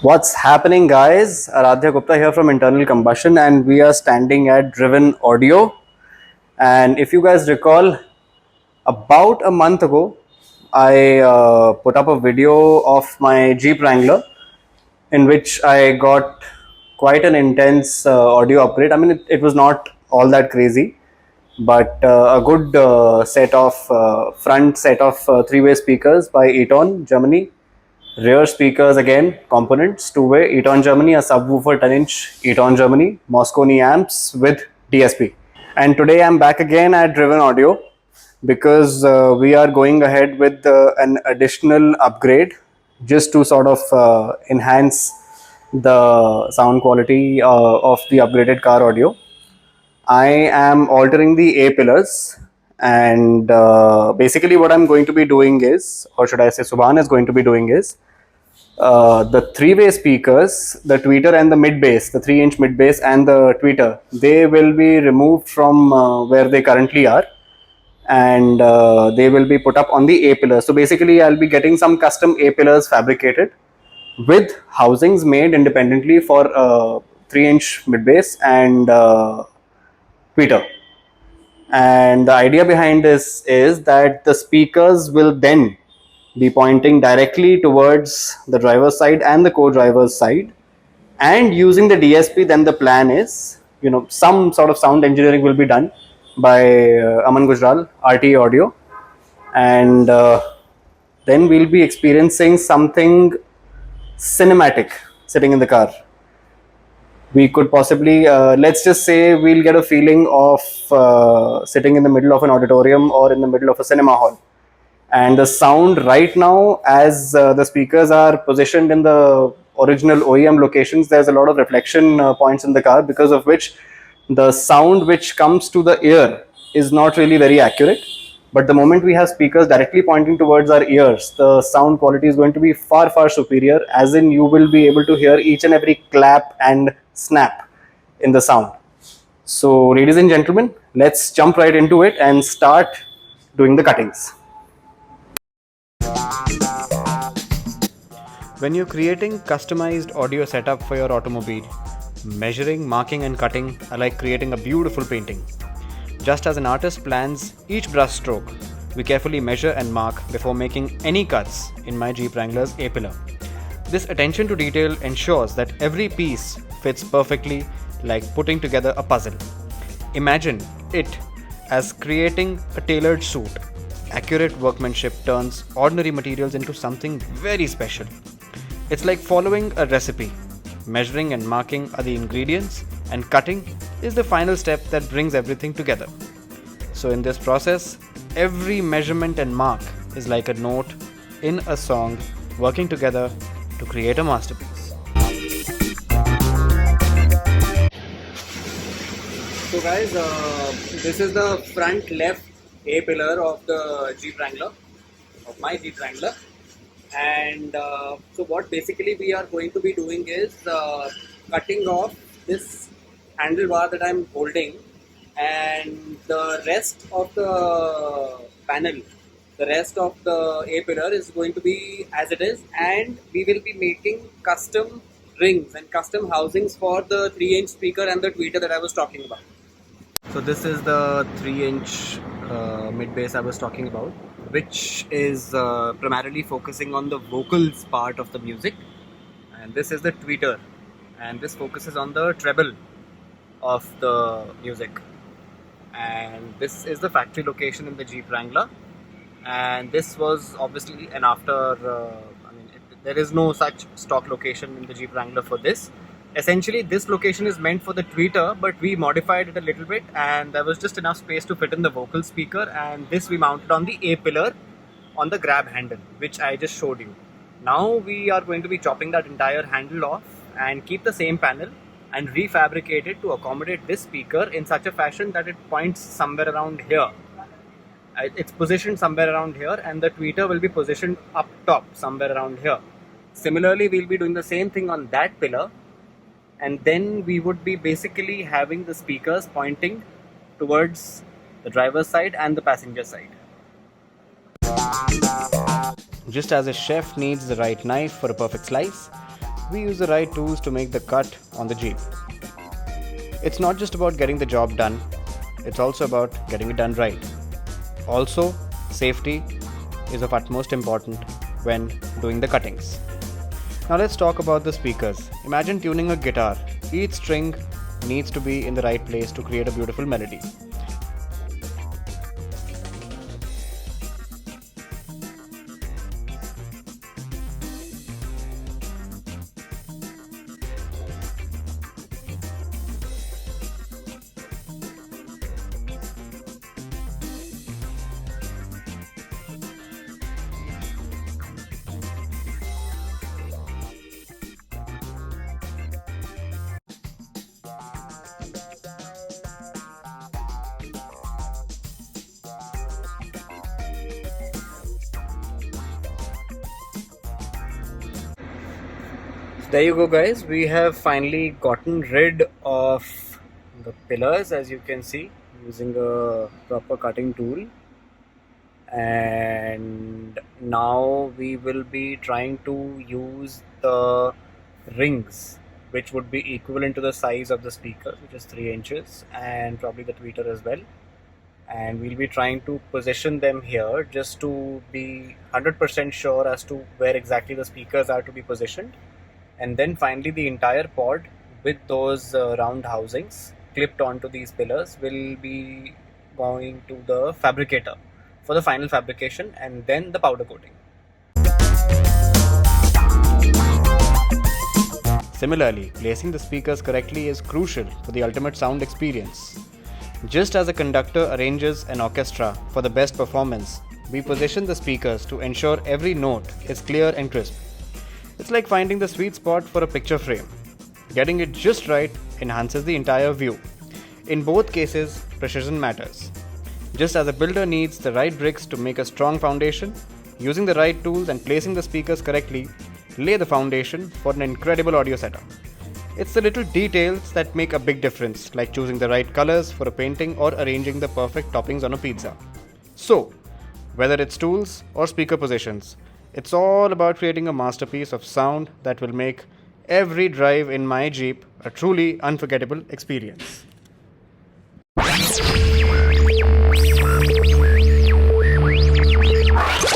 What's happening, guys? Aradhya Gupta here from Internal Combustion, and we are standing at Driven Audio. And if you guys recall, about a month ago, I put up a video of my Jeep Wrangler in which I got quite an intense audio upgrade. I mean, it was not all that crazy, but a good front set of three-way speakers by Eton, Germany. Rear speakers again, components, two-way, Eton Germany, a subwoofer 10-inch, Eton Germany, Moscone amps with DSP. And today I'm back again at Driven Audio because we are going ahead with an additional upgrade just to sort of enhance the sound quality of the upgraded car audio. I am altering the A pillars, and basically what I'm going to be doing is, or should I say Subhan is going to be doing is, the three-way speakers, the tweeter and the mid bass, the 3-inch mid bass and the tweeter, they will be removed from where they currently are, and they will be put up on the A pillars. So basically I'll be getting some custom A pillars fabricated with housings made independently for 3-inch mid bass and tweeter. And the idea behind this is that the speakers will then be pointing directly towards the driver's side and the co-driver's side, and using the DSP, then the plan is, some sort of sound engineering will be done by Aman Gujral, RT Audio, and then we'll be experiencing something cinematic sitting in the car. We could possibly, let's just say, we'll get a feeling of sitting in the middle of an auditorium or in the middle of a cinema hall. And the sound right now, as the speakers are positioned in the original OEM locations, there's a lot of reflection points in the car, because of which the sound which comes to the ear is not really very accurate. But the moment we have speakers directly pointing towards our ears, the sound quality is going to be far, far superior, as in you will be able to hear each and every clap and snap in the sound. So, ladies and gentlemen, let's jump right into it and start doing the cuttings. When you're creating customized audio setup for your automobile, measuring, marking and cutting are like creating a beautiful painting. Just as an artist plans each brush stroke, we carefully measure and mark before making any cuts in my Jeep Wrangler's A-pillar. This attention to detail ensures that every piece fits perfectly, like putting together a puzzle. Imagine it as creating a tailored suit. Accurate workmanship turns ordinary materials into something very special. It's like following a recipe. Measuring and marking are the ingredients, and cutting is the final step that brings everything together. So in this process, every measurement and mark is like a note in a song working together to create a masterpiece. So guys, this is the front left A pillar of the Jeep Wrangler, of my Jeep Wrangler. And so what basically we are going to be doing is cutting off this handlebar that I'm holding, and the rest of the panel, the rest of the A pillar is going to be as it is, and we will be making custom rings and custom housings for the 3-inch speaker and the tweeter that I was talking about. So this is the 3-inch mid bass I was talking about, which is primarily focusing on the vocals part of the music, and this is the tweeter, and this focuses on the treble of the music. And this is the factory location in the Jeep Wrangler, and this was obviously an after there is no such stock location in the Jeep Wrangler for this. Essentially this location is meant for the tweeter, but we modified it a little bit, and there was just enough space to fit in the vocal speaker, and this we mounted on the A pillar on the grab handle, which I just showed you. Now we are going to be chopping that entire handle off and keep the same panel and refabricate it to accommodate this speaker in such a fashion that it points somewhere around here. It's positioned somewhere around here, and the tweeter will be positioned up top somewhere around here. Similarly, we'll be doing the same thing on that pillar, and then we would be basically having the speakers pointing towards the driver's side and the passenger side. Just as a chef needs the right knife for a perfect slice, we use the right tools to make the cut on the Jeep. It's not just about getting the job done, it's also about getting it done right. Also, safety is of utmost importance when doing the cuttings. Now let's talk about the speakers. Imagine tuning a guitar. Each string needs to be in the right place to create a beautiful melody. There you go, guys. We have finally gotten rid of the pillars, as you can see, using a proper cutting tool. And now we will be trying to use the rings, which would be equivalent to the size of the speaker, which is 3 inches, and probably the tweeter as well. And we'll be trying to position them here just to be 100% sure as to where exactly the speakers are to be positioned. And then finally the entire pod with those round housings clipped onto these pillars will be going to the fabricator for the final fabrication and then the powder coating. Similarly, placing the speakers correctly is crucial for the ultimate sound experience. Just as a conductor arranges an orchestra for the best performance, we position the speakers to ensure every note is clear and crisp. It's like finding the sweet spot for a picture frame. Getting it just right enhances the entire view. In both cases, precision matters. Just as a builder needs the right bricks to make a strong foundation, using the right tools and placing the speakers correctly lay the foundation for an incredible audio setup. It's the little details that make a big difference, like choosing the right colors for a painting or arranging the perfect toppings on a pizza. So, whether it's tools or speaker positions, it's all about creating a masterpiece of sound that will make every drive in my Jeep a truly unforgettable experience.